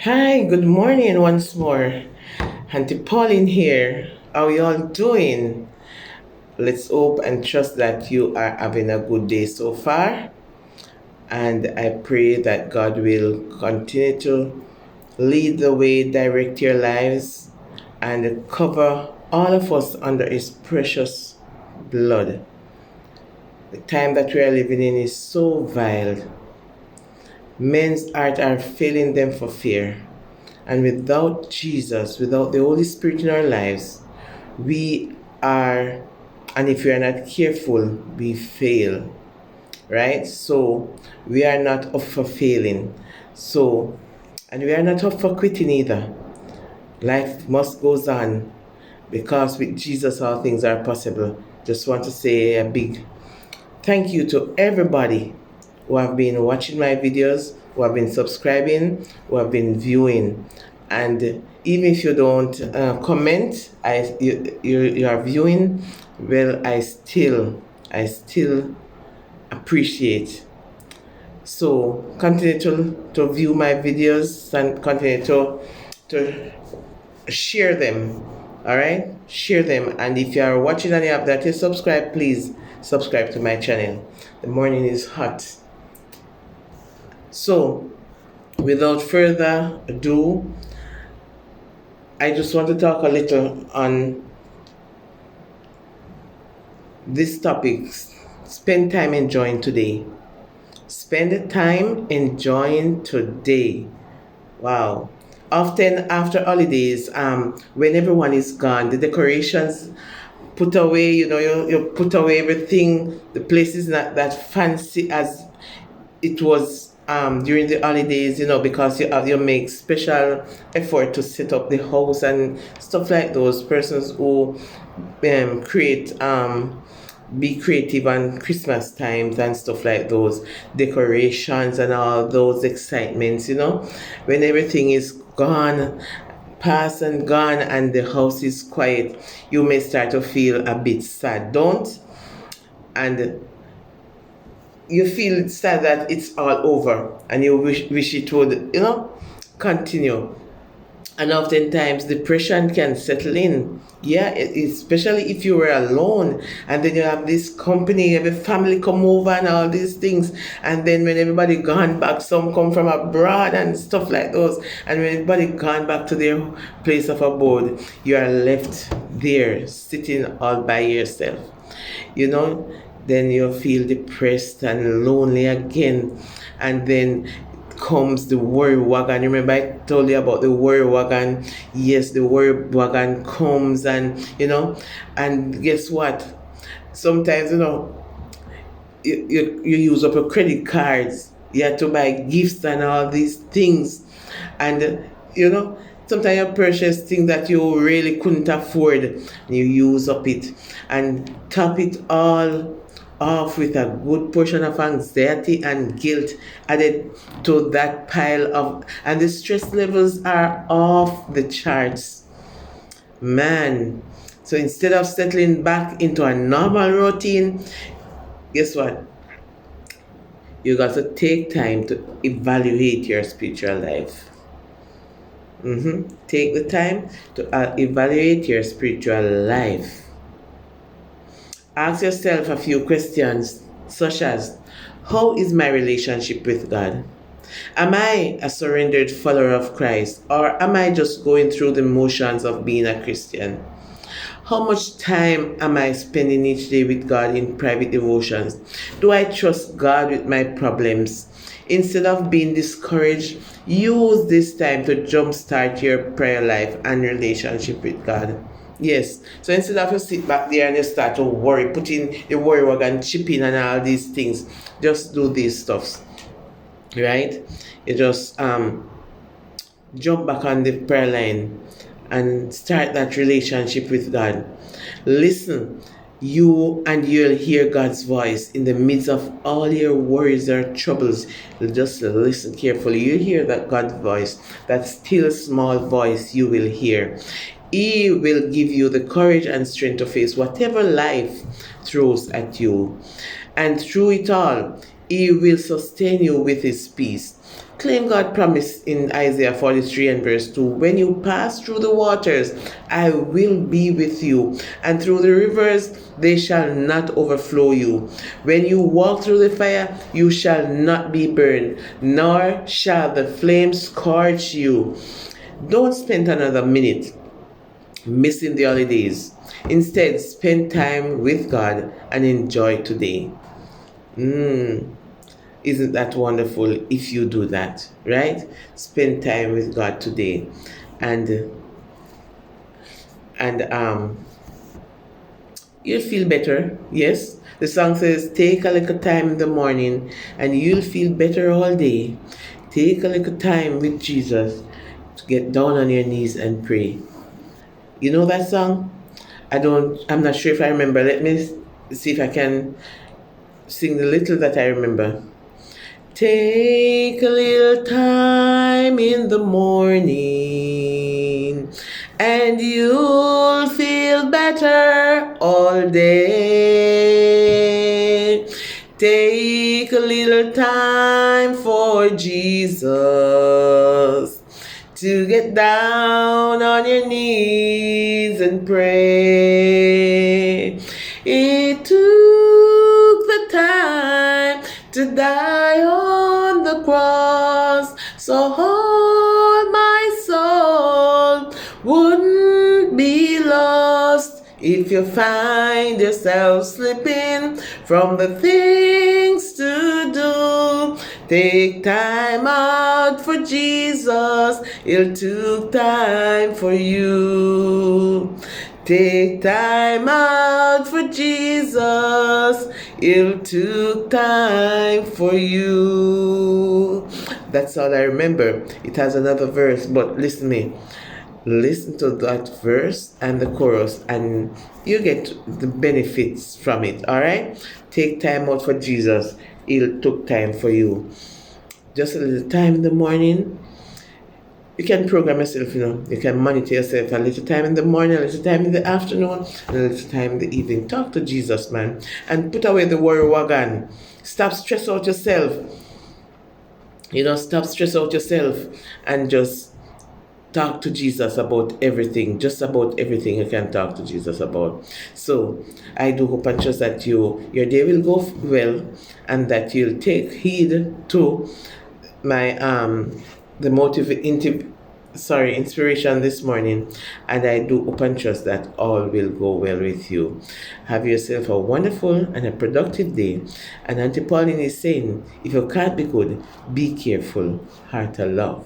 Hi, good morning once more. Auntie Pauline here. How you all doing? Let's hope and trust that you are having a good day so far. And I pray that God will continue to lead the way, direct your lives, and cover all of us under His precious blood. The time that we are living in is so vile. Men's heart are failing them for fear. And without Jesus, without the Holy Spirit in our lives, we are, and if we are not careful, we fail, right? So we are not up for failing. So, and we are not up for quitting either. Life must goes on because with Jesus all things are possible. Just want to say a big thank you to everybody who have been watching my videos, who have been subscribing, who have been viewing. And even if you don't comment, you are viewing, well, I still appreciate. So continue to view my videos and continue to share them. All right, share them. And if you are watching and you have that, you subscribe, please subscribe to my channel. The morning is hot. So without further ado, I just want to talk a little on this topic. Spend time enjoying today. Spend time enjoying today. Wow. Often after holidays, when everyone is gone, the decorations put away, you put away everything. The place is not that fancy as it was during the holidays, because you make special effort to set up the house and stuff like those persons who create be creative on Christmas times and stuff like those decorations and all those excitements, when everything is gone, past and gone, and the house is quiet, you may start to feel a bit sad, don't? And you feel sad that it's all over and you wish it would, continue. And oftentimes depression can settle in. Yeah, especially if you were alone and then you have this company, you have a family come over and all these things. And then when everybody gone back, some come from abroad and stuff like those. And when everybody gone back to their place of abode, you are left there sitting all by yourself. You know, then you feel depressed and lonely again. And then comes the worry wagon. Remember I told you about the worry wagon? Yes, the worry wagon comes, and guess what? Sometimes, you use up your credit cards. You have to buy gifts and all these things. And, sometimes you purchase things that you really couldn't afford. And you use up it and top it all off with a good portion of anxiety and guilt added to that pile of, and the stress levels are off the charts, man. So instead of settling back into a normal routine, guess what? You got to take time to evaluate your spiritual life. Take the time to evaluate your spiritual life. Ask yourself a few questions, such as, how is my relationship with God? Am I a surrendered follower of Christ, or am I just going through the motions of being a Christian? How much time am I spending each day with God in private devotions? Do I trust God with my problems? Instead of being discouraged, use this time to jumpstart your prayer life and relationship with God. Yes. So instead of you sit back there and you start to worry, put in the worry wagon, chip in and all these things, just do these stuffs. Right? You just jump back on the prayer line and start that relationship with God. Listen, you'll hear God's voice in the midst of all your worries or troubles. Just listen carefully. You hear that God's voice, that still small voice you will hear. He will give you the courage and strength to face whatever life throws at you. And through it all, He will sustain you with His peace. Claim God promise in Isaiah 43 and verse 2. When you pass through the waters, I will be with you, and through the rivers, they shall not overflow you. When you walk through the fire, you shall not be burned, nor shall the flames scorch you. Don't spend another minute missing the holidays. Instead, spend time with God and enjoy today. Isn't that wonderful if you do that, right? Spend time with God today. And you'll feel better. Yes. The song says, take a little time in the morning and you'll feel better all day. Take a little time with Jesus to get down on your knees and pray. You know that song? I'm not sure if I remember. Let me see if I can sing the little that I remember. Take a little time in the morning and you'll feel better all day. Take a little time for Jesus to get down on your knees and pray. It took the time to die on the cross, so all my soul wouldn't be lost. If you find yourself slipping from the things to do, take time out for Jesus. He'll took time for you. Take time out for Jesus. He'll took time for you. That's all I remember. It has another verse, but listen to me. Listen to that verse and the chorus, and you get the benefits from it. All right? Take time out for Jesus. He'll took time for you. Just a little time in the morning. You can program yourself, you can monitor yourself. A little time in the morning, a little time in the afternoon, and a little time in the evening. Talk to Jesus, man. And put away the worry wagon. Stop stress out yourself. Stop stress out yourself and just talk to Jesus about everything. Just about everything you can talk to Jesus about. So I do hope and trust that your day will go well and that you'll take heed to my inspiration this morning, and I do hope and trust that all will go well with you. Have yourself a wonderful and a productive day. And Auntie Pauline is saying, if you can't be good, be careful. Heart of love.